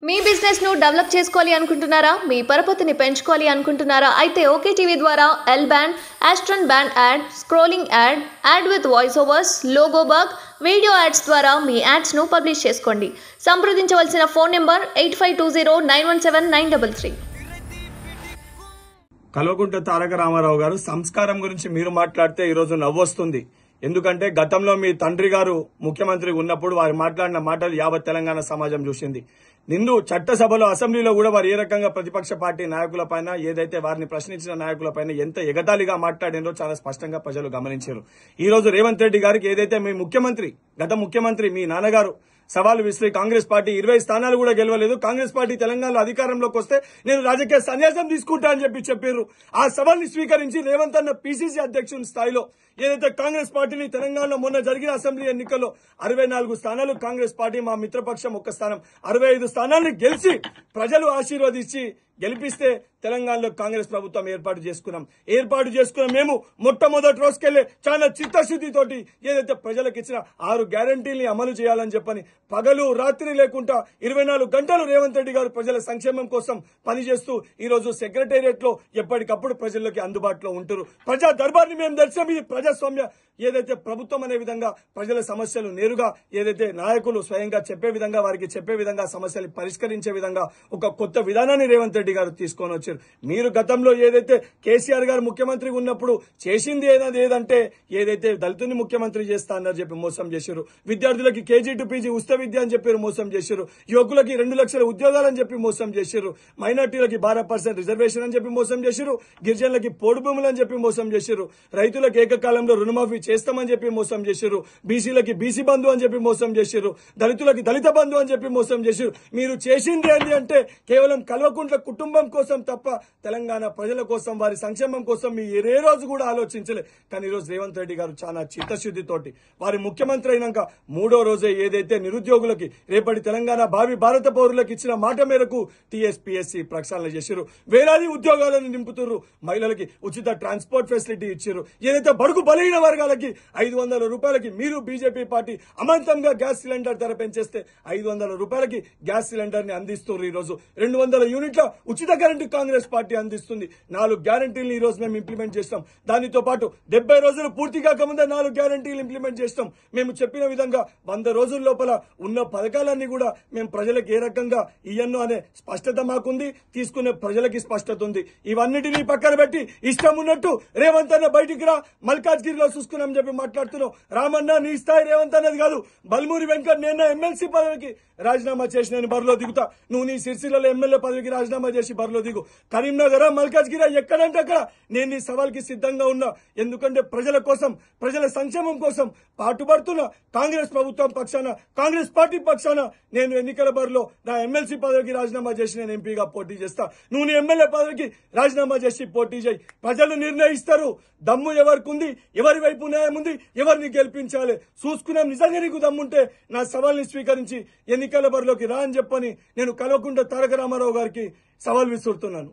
మీ business ను develop చేసుకోవాలి అనుకుంటున్నారా? మీ పరపతిని పెంచుకోవాలి అనుకుంటున్నారా? అయితే ఓకే టీవీ ద్వారా L band, aston band ad, scrolling ad, ad with voice overs, logo bug, video ads ద్వారా మీ యాడ్స్ ను పబ్లిష్ చేసుకోండి. సంప్రదించవలసిన ఫోన్ నెంబర్ 8520917933. కల్వకుంట్ల తారక రామారావు గారు సంస్కారం గురించి మీరు మాట్లాడితే ఈరోజు నవ్వొస్తుంది. ఎందుకంటే గతంలో మీ తండ్రి గారు ముఖ్యమంత్రి ఉన్నప్పుడు వారు మాట్లాడిన మాటలు యావత్ తెలంగాణ సమాజం చూసింది. నిండు చట్టసభలో అసెంబ్లీలో కూడా వారు ఏ రకంగా ప్రతిపక్ష పార్టీ నాయకులపైన ఏదైతే వారిని ప్రశ్నించిన నాయకులపైన ఎంత ఎగతాళిగా మాట్లాడినో చాలా స్పష్టంగా ప్రజలు గమనించారు. ఈ రోజు రేవంత్ రెడ్డి గారికి ఏదైతే మీ ముఖ్యమంత్రి గత ముఖ్యమంత్రి మీ నాన్నగారు సవాల్ విసిరి కాంగ్రెస్ పార్టీ 20 స్థానాలు కూడా గెలవలేదు, కాంగ్రెస్ పార్టీ తెలంగాణలో అధికారంలోకి వస్తే నేను రాజకీయ సన్యాసం తీసుకుంటా అని చెప్పారు. ఆ సవాల్ని స్వీకరించి రేవంత్ అన్న పిసిసి అధ్యక్షుని స్థాయిలో ఏదైతే కాంగ్రెస్ పార్టీని తెలంగాణలో మొన్న జరిగిన అసెంబ్లీ ఎన్నికల్లో 64 స్థానాలు కాంగ్రెస్ పార్టీ, మా మిత్రపక్షం 1 స్థానం 65 స్థానాలను గెలిచి ప్రజలు ఆశీర్వదించి గెలిపిస్తే తెలంగాణలో కాంగ్రెస్ ప్రభుత్వం ఏర్పాటు చేసుకున్నాం. మేము మొట్టమొదటి రోజుకెళ్లే చాలా చిత్తశుద్ధితోటి ఏదైతే ప్రజలకు ఇచ్చిన 6 గ్యారంటీల్ని అమలు చేయాలని చెప్పని పగలు రాత్రి లేకుండా 24 గంటలు రేవంత్ రెడ్డి గారు ప్రజల సంక్షేమం కోసం పనిచేస్తూ ఈ రోజు సెక్రటేరియట్ లో ఎప్పటికప్పుడు ప్రజల్లోకి అందుబాటులో ఉంటారు. ప్రజా దర్బార్ని మేము దర్శనం. ఇది ప్రజాస్వామ్య ఏదైతే ప్రభుత్వం అనే విధంగా ప్రజల సమస్యలు నేరుగా ఏదైతే నాయకులు స్వయంగా చెప్పే విధంగా వారికి చెప్పే విధంగా సమస్యలు పరిష్కరించే విధంగా ఒక కొత్త విధానాన్ని రేవంత్ రెడ్డి గారు తీసుకొని వచ్చారు. మీరు గతంలో ఏదైతే కేసీఆర్ గారు ముఖ్యమంత్రి ఉన్నప్పుడు చేసింది ఏదంటే ఏదైతే దళితుని ముఖ్యమంత్రి చేస్తా అన్నారు చెప్పి మోసం చేశారు. విద్యార్థులకి కేజీ టు పీజీ ఉచిత విద్య అని చెప్పి మోసం చేశారు. యువకులకి 2 లక్షల ఉద్యోగాలని చెప్పి మోసం చేశారు. మైనార్టీలకి 12% రిజర్వేషన్ అని చెప్పి మోసం చేశారు. గిరిజనులకి పోడు భూములు అని చెప్పి మోసం చేశారు. రైతులకు ఏకకాలంలో రుణమాఫీ చేస్తామని చెప్పి మోసం చేశారు. బీసీలకి బీసీ బంధు అని చెప్పి మోసం చేశారు. దళితులకి దళిత బంధు అని చెప్పి మోసం చేశారు. మీరు చేసింది ఏంటి అంటే కేవలం కల్వకుంట్ల కుటుంబం కోసం తప్ప తెలంగాణ ప్రజల కోసం వారి సంక్షేమం కోసం మీ ఏ రోజు కూడా ఆలోచించలే. కానీ ఈ రోజు రేవంత్ రెడ్డి గారు చాలా చిత్తశుద్ధితోటి వారి ముఖ్యమంత్రి అయినాక 3వ రోజే ఏదైతే నిరుద్యోగులకి రేపటి తెలంగాణ భావి భారత పౌరులకు ఇచ్చిన మాట మేరకు టీఎస్పీఎస్సీ ప్రక్షాళన చేశారు. వేలాది ఉద్యోగాలను నింపుతున్నారు. మహిళలకి ఉచిత ట్రాన్స్పోర్ట్ ఫెసిలిటీ ఇచ్చారు. ఏదైతే బడుగు బలహీన వర్గాలకి 500 రూపాయలకి మీరు బీజేపీ పార్టీ అమాంతంగా గ్యాస్ సిలిండర్ ధర పెంచేస్తే 500 రూపాయలకి గ్యాస్ సిలిండర్ ని అందిస్తున్నారు. ఈ రోజు 200 యూనిట్ల ఉచిత కరెంటు కాంగ్రెస్ పార్టీ అందిస్తుంది. 4 గ్యారంటీలు ఈ రోజు మేము ఇంప్లిమెంట్ చేస్తాం. దానితో పాటు 70 రోజులు పూర్తి కాకముందే 4 గ్యారంటీలు ఇంప్లిమెంట్ చేస్తాం. మేము చెప్పిన విధంగా 100 రోజుల లోపల ఉన్న పథకాలన్నీ కూడా మేము ప్రజలకు ఏ రకంగా ఇయ్యను అనే స్పష్టత మాకుంది. తీసుకునే ప్రజలకి స్పష్టత ఉంది. ఇవన్నిటినీ పక్కన పెట్టి ఇష్టం ఉన్నట్టు రేవంత్ అన్న బయటికి రా, మల్కాజ్గిరిలో చూసుకున్నాం చెప్పి మాట్లాడుతున్నావు. రామన్న నీ స్థాయి రేవంత్ అన్నది కాదు. బల్మూరి వెంకట్ నేను ఎమ్మెల్సీ పదవికి రాజీనామా చేసి నేను బరిలో దిగుతా. నువ్వు నీ సిరిసిల్లలో ఎమ్మెల్యే పదవికి రాజీనామా చేసి బరిలో దిగు. కరీంనగర్ మల్కాజ్గిరి ఎక్కడంటే అక్కడ నేను నీ సవాల్కి సిద్ధంగా ఉన్నా. ఎందుకంటే ప్రజల కోసం ప్రజల సంక్షేమం కోసం పాటుపడుతున్న కాంగ్రెస్ ప్రభుత్వం పక్షాన కాంగ్రెస్ పార్టీ పక్షాన నేను ఎన్నికల బరిలో నా ఎమ్మెల్సీ పదవికి రాజీనామా చేసి నేను ఎంపీగా పోటీ చేస్తా. నువ్వు నీ ఎమ్మెల్యే పదవికి రాజీనామా చేసి పోటీ చేయి. ప్రజలు నిర్ణయిస్తారు. దమ్ము ఎవరికి ఉంది, ఎవరి వైపు న్యాయం ఉంది, ఎవరిని గెలిపించాలి చూసుకున్నాం. నిజంగా నీకు దమ్ముంటే నా సవాల్ని స్వీకరించి ఎన్నికల బరిలోకి రా అని చెప్పని నేను కల్వకుంట్ల తారక రామారావు గారికి సవాల్ విసురుతున్నాను.